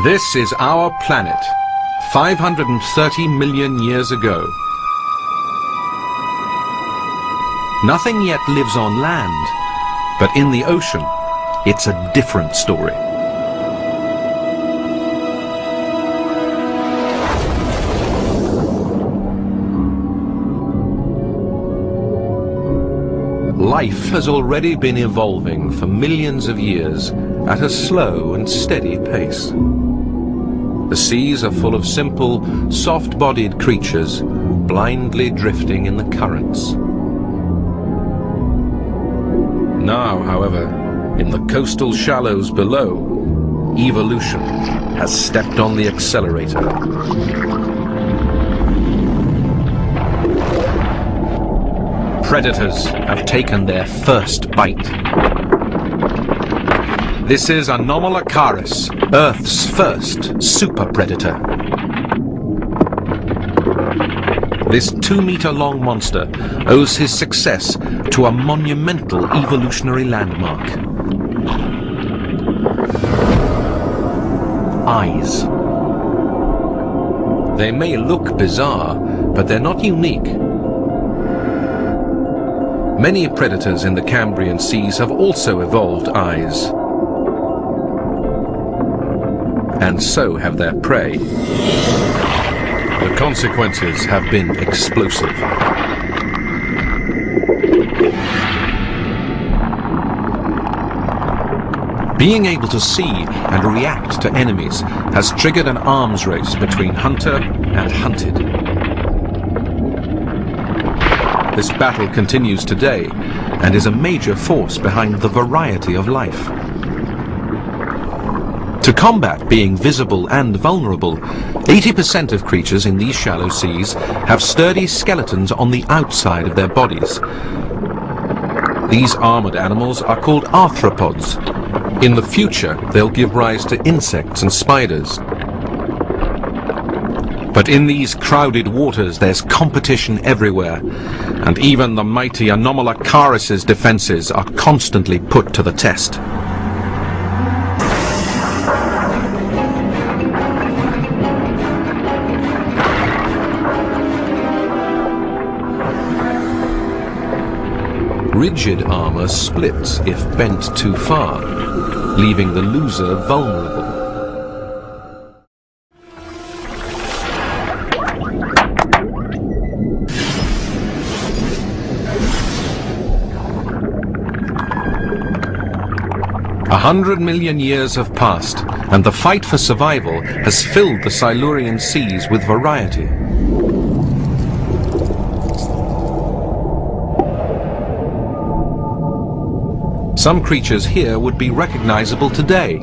This is our planet, 530 million years ago. Nothing yet lives on land, but in the ocean, it's a different story. Life has already been evolving for millions of years at a slow and steady pace. The seas are full of simple, soft-bodied creatures blindly drifting in the currents. Now, however, in the coastal shallows below, evolution has stepped on the accelerator. Predators have taken their first bite. This is Anomalocaris, Earth's first super predator. This 2-meter-long monster owes his success to a monumental evolutionary landmark. Eyes. They may look bizarre, but they're not unique. Many predators in the Cambrian seas have also evolved eyes. And so have their prey. The consequences have been explosive. Being able to see and react to enemies has triggered an arms race between hunter and hunted. This battle continues today and is a major force behind the variety of life. To combat being visible and vulnerable, 80% of creatures in these shallow seas have sturdy skeletons on the outside of their bodies. These armored animals are called arthropods. In the future, they'll give rise to insects and spiders. But in these crowded waters, there's competition everywhere, and even the mighty Anomalocaris' defenses are constantly put to the test. Rigid armor splits if bent too far, leaving the loser vulnerable. A 100 million years have passed, and the fight for survival has filled the Silurian seas with variety. Some creatures here would be recognizable today.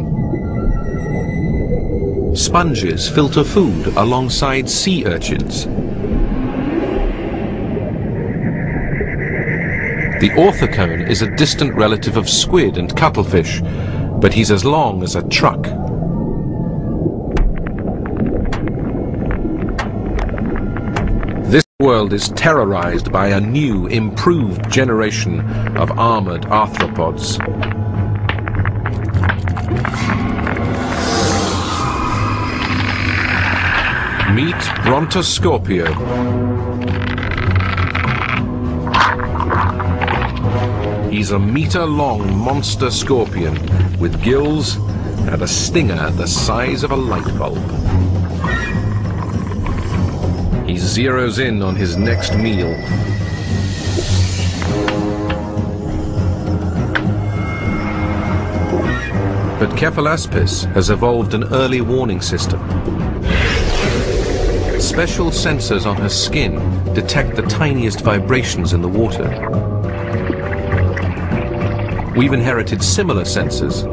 Sponges filter food alongside sea urchins. The orthocone is a distant relative of squid and cuttlefish, but he's as long as a truck. This world is terrorized by a new, improved generation of armored arthropods. Meet Brontoscorpio. He's a meter-long monster scorpion with gills and a stinger the size of a light bulb. He zeroes in on his next meal. But Cephalaspis has evolved an early warning system. Special sensors on her skin detect the tiniest vibrations in the water. We've inherited similar sensors.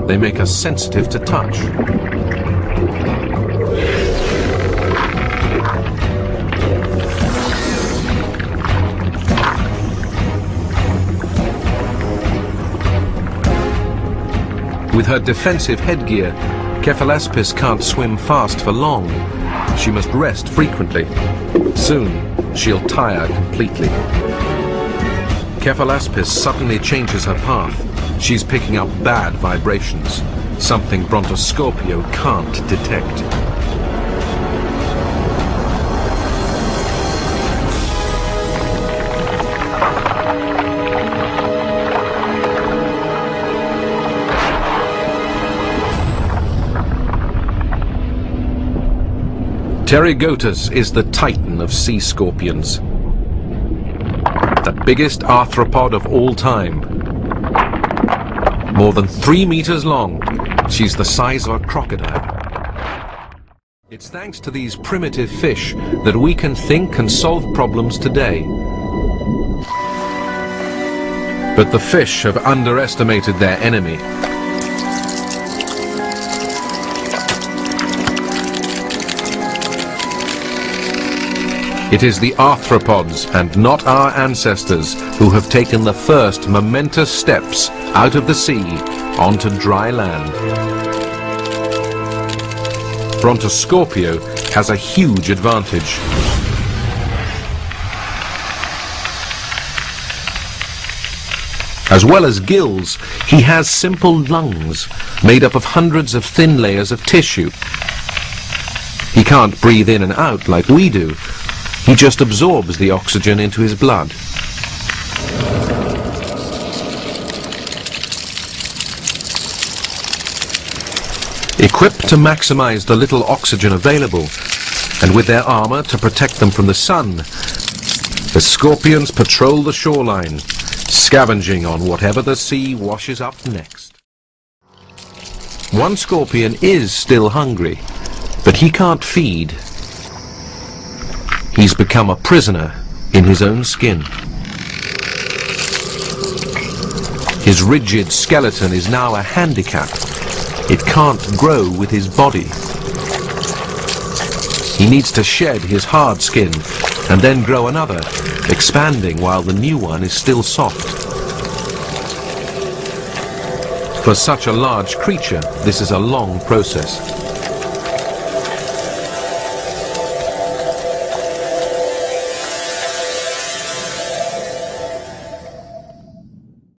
They make us sensitive to touch. With her defensive headgear, Cephalaspis can't swim fast for long. She must rest frequently. Soon, she'll tire completely. Cephalaspis suddenly changes her path. She's picking up bad vibrations. something Brontoscorpio can't detect. Pterygotus is the titan of sea scorpions. The biggest arthropod of all time. More than 3 meters long, she's the size of a crocodile. It's thanks to these primitive fish that we can think and solve problems today. But the fish have underestimated their enemy. It is the arthropods and not our ancestors who have taken the first momentous steps out of the sea onto dry land. Brontoscorpio has a huge advantage. As well as gills, he has simple lungs made up of hundreds of thin layers of tissue. He can't breathe in and out like we do. He just absorbs the oxygen into his blood. Equipped to maximize the little oxygen available, and with their armor to protect them from the sun, the scorpions patrol the shoreline, scavenging on whatever the sea washes up next. One scorpion is still hungry, but he can't feed. He's become a prisoner in his own skin. His rigid skeleton is now a handicap. It can't grow with his body. He needs to shed his hard skin and then grow another, expanding while the new one is still soft. For such a large creature, this is a long process.